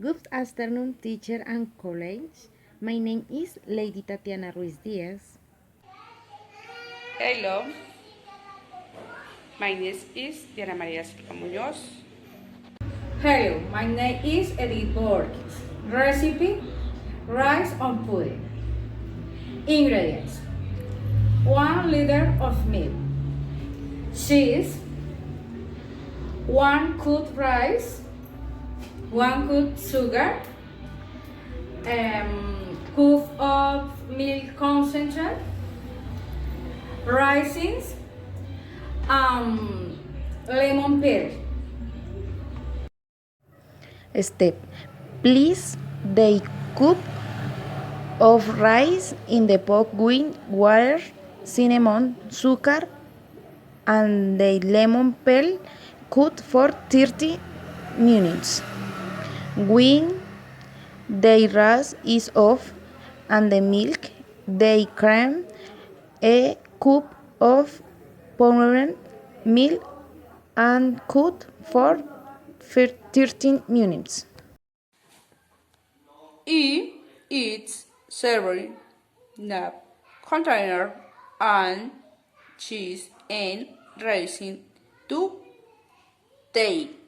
Good afternoon, teacher and colleagues. My name is Lady Tatiana Ruiz Diaz. Hello, my name is Diana María Silva Muñoz. Hello, my name is Edith Borges. Recipe: rice on pudding. Ingredients: 1 liter of milk, cheese, 1 cup rice, 1 cup sugar, cup of milk concentrate, raisins, lemon peel. Step. Place the cup of rice in the pot with water, cinnamon, sugar, and the lemon peel cut for 30 minutes. When the rice is off and the milk, the cream a cup of powdered milk and cook for 13 minutes. It's serving nap container and cheese and raisin to take.